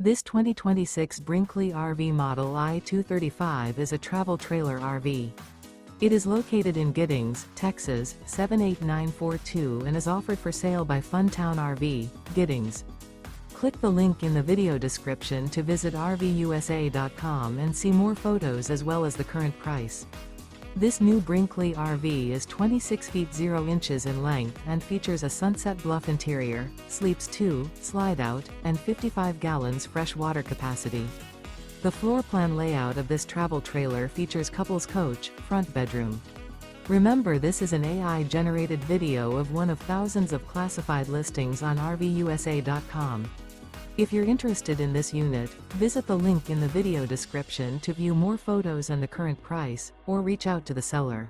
This 2026 Brinkley RV Model I 235 is a travel trailer RV. It is located in Giddings, Texas, 78942 and is offered for sale by Funtown RV, Giddings. Click the link in the video description to visit RVUSA.com and see more photos as well as the current price. This new Brinkley RV is 26 feet 0 inches in length and features a SUNSET BLUFF interior, sleeps 2, Slideout, and 55 gallons fresh water capacity. The floor plan layout of this travel trailer features couples coach, front bedroom. Remember, this is an AI-generated video of one of thousands of classified listings on RVUSA.com. If you're interested in this unit, visit the link in the video description to view more photos and the current price, or reach out to the seller.